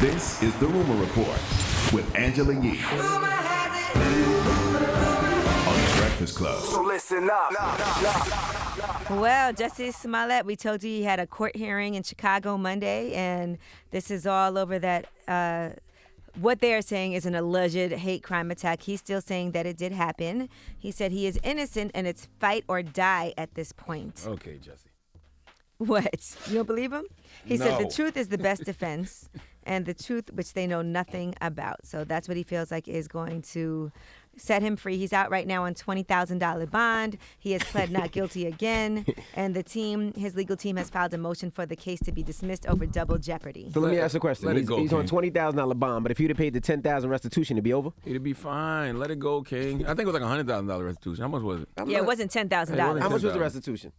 This is The Rumor Report with Angela Yee on The Breakfast Club. So listen up. Well, Jussie Smollett, we told you he had a court hearing in Chicago Monday, and this is all over that. What they are saying is an alleged hate crime attack. He's still saying that it did happen. He said he is innocent, and it's fight or die at this point. Okay, Jussie. What? You don't believe him? He said No. the truth is the best defense, and the truth which they know nothing about. So that's what he feels like is going to set him free. He's out right now on $20,000 bond. He has pled not guilty again, and his legal team has filed a motion for the case to be dismissed over double jeopardy. So let me ask you a question. Let it He's, go, he's on King. $20,000 bond, but if you'd have paid the $10,000 restitution, it'd be over? It'd be fine. Let it go, King. I think it was like $100,000 restitution. How much was it? Yeah, it wasn't $10,000. How How much was the $10,000? restitution?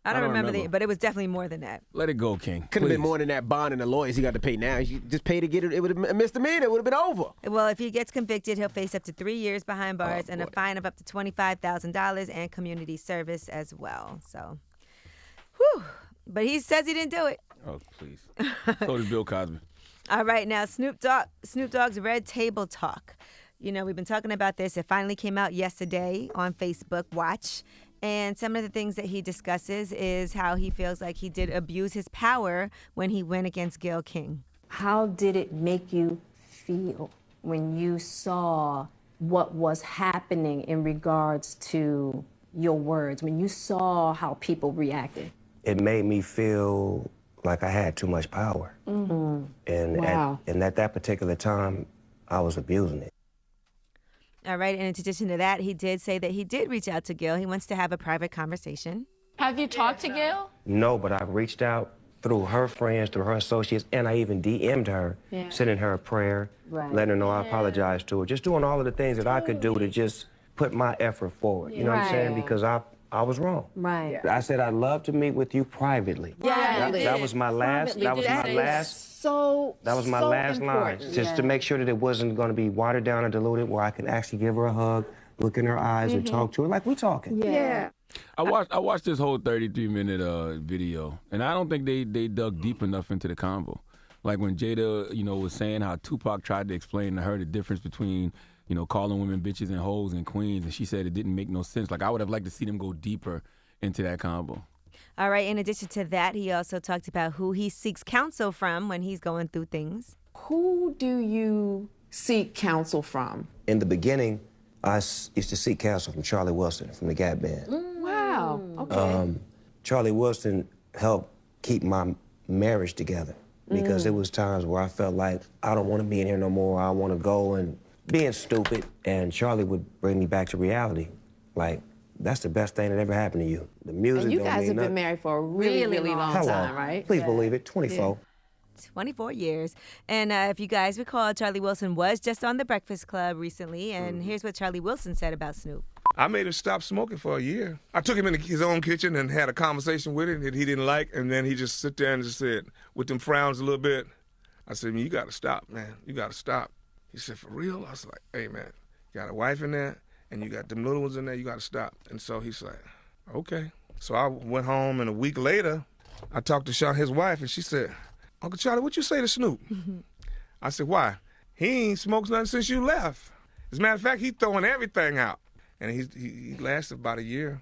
I don't remember, remember. but it was definitely more than that. Let it go, King. Could have been Please. more than that bond and the lawyers he got to pay now. You just pay to get it. It would have been a misdemeanor. It would have been over. Well, if he gets convicted, he'll face up to 3 years behind bars and a boy. fine of up to $25,000 and community service as well. So, whew. But he says he didn't do it. Oh, please. So does Bill Cosby. All right, now Snoop Dogg's Red Table Talk. You know, we've been talking about this. It finally came out yesterday on Facebook Watch. And some of the things that he discusses is how he feels like he did abuse his power when he went against Gayle King. How did it make you feel when you saw what was happening in regards to your words, when you saw how people reacted? It made me feel like I had too much power. Mm-hmm. And, Wow. at that particular time, I was abusing it. All right, and in addition to that, he did say that he did reach out to Gayle. He wants to have a private conversation. Have you talked to Gayle? No, but I reached out through her friends, through her associates, and I even DM'd her, sending her a prayer, Right. letting her know I apologized to her, just doing all of the things that I could do to just put my effort forward. You know what I'm saying? Right. Because I was wrong. Right. I said I'd love to meet with you privately. That was my last. That was my last. So That was my so last line, important. just to make sure that it wasn't going to be watered down or diluted, where I can actually give her a hug, look in her eyes, and talk to her like we talking. Yeah. I watched this whole 33-minute video, and I don't think they dug deep enough into the convo. Like when Jada, was saying how Tupac tried to explain to her the difference between, calling women bitches and hoes and queens, and she said it didn't make no sense. Like I would have liked to see them go deeper into that convo. All right, in addition to that, he also talked about who he seeks counsel from when he's going through things. Who do you seek counsel from? In the beginning, I used to seek counsel from Charlie Wilson from the Gap Band. Wow. Okay. Charlie Wilson helped keep my marriage together because there was times where I felt like I don't want to be in here no more. I want to go and being stupid, and Charlie would bring me back to reality. Like, that's the best thing that ever happened to you. The music And you don't guys mean have been nothing. married for a really long How time, long? right? Please believe it, 24. 24 years. And if you guys recall, Charlie Wilson was just on The Breakfast Club recently, and here's what Charlie Wilson said about Snoop. I made him stop smoking for a year. I took him in his own kitchen and had a conversation with him that he didn't like, and then he just sit there and just said, with them frowns a little bit, I said, you got to stop, man. You got to stop. He said, for real? I was like, hey, man, you got a wife in there, and you got them little ones in there, you got to stop. And so he's like, okay. So I went home, and a week later, I talked to Sean, his wife, and she said, Uncle Charlie, what you say to Snoop? I said, why? He ain't smoked nothing since you left. As a matter of fact, he's throwing everything out. And he lasted about a year.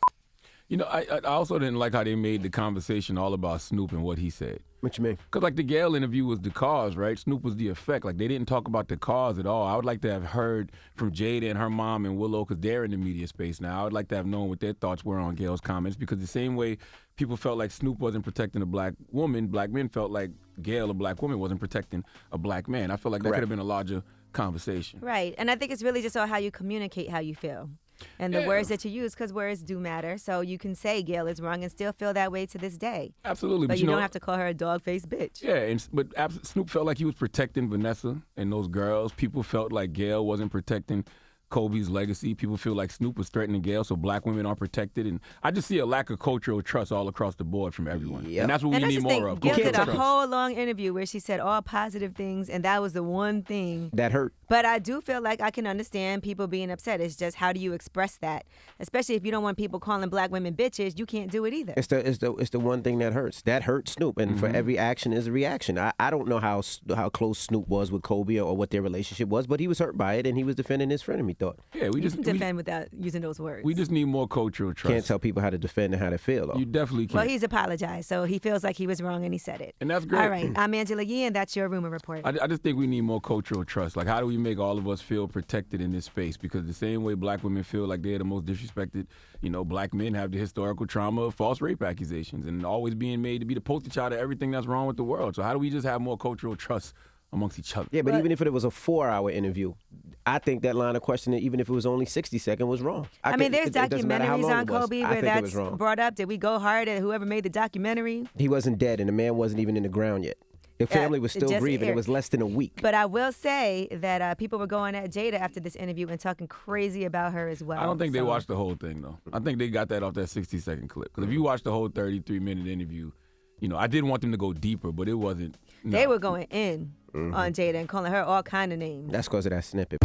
I also didn't like how they made the conversation all about Snoop and what he said. What you mean? Because, like, the Gayle interview was the cause, right? Snoop was the effect. Like, they didn't talk about the cause at all. I would like to have heard from Jada and her mom and Willow, because they're in the media space now. I would like to have known what their thoughts were on Gayle's comments, because the same way people felt like Snoop wasn't protecting a black woman, black men felt like Gayle, a black woman, wasn't protecting a black man. I feel like that could have been a larger conversation. Right. And I think it's really just all how you communicate how you feel. And the words that you use, because words do matter. So you can say Gayle is wrong and still feel that way to this day. Absolutely. But you don't have to call her a dog-faced bitch. Yeah, but Snoop felt like he was protecting Vanessa and those girls. People felt like Gayle wasn't protecting Kobe's legacy. People feel like Snoop was threatening Gayle, so black women are protected. And I just see a lack of cultural trust all across the board from everyone. Yep. And that's what we need more of. Gayle did a trust. whole long interview where she said all positive things, and that was the one thing That hurt. But I do feel like I can understand people being upset. It's just how do you express that? Especially if you don't want people calling black women bitches, you can't do it either. It's the one thing that hurts. That hurts Snoop, and for every action is a reaction. I don't know how close Snoop was with Kobe or what their relationship was, but he was hurt by it, and he was defending his friend. He thought. Yeah, we You just can defend without using those words. we just need more cultural trust. Can't tell people how to defend and how to feel. Though. You definitely can't. Well, he's apologized, so he feels like he was wrong and he said it. And that's great. All right, I'm Angela Yee, and that's your rumor report. I just think we need more cultural trust. Like, how do we make all of us feel protected in this space? Because the same way black women feel like they're the most disrespected, black men have the historical trauma of false rape accusations and always being made to be the poster child of everything that's wrong with the world. So how do we just have more cultural trust amongst each other? Yeah, but even if it was a 4-hour interview, I think that line of questioning, even if it was only 60 seconds, was wrong. I mean, there's it doesn't matter how documentaries long on it was. Kobe I where think it that's was wrong. brought up. Did we go hard at whoever made the documentary? He wasn't dead, and the man wasn't even in the ground yet. The family was still just grieving. aired. It was less than a week. But I will say that people were going at Jada after this interview and talking crazy about her as well. I don't think they So- watched the whole thing, though. I think they got that off that 60-second clip. Because if you watch the whole 33-minute interview, I didn't want them to go deeper, but it wasn't. No. They were going in on Jada and calling her all kind of names. That's because of that snippet.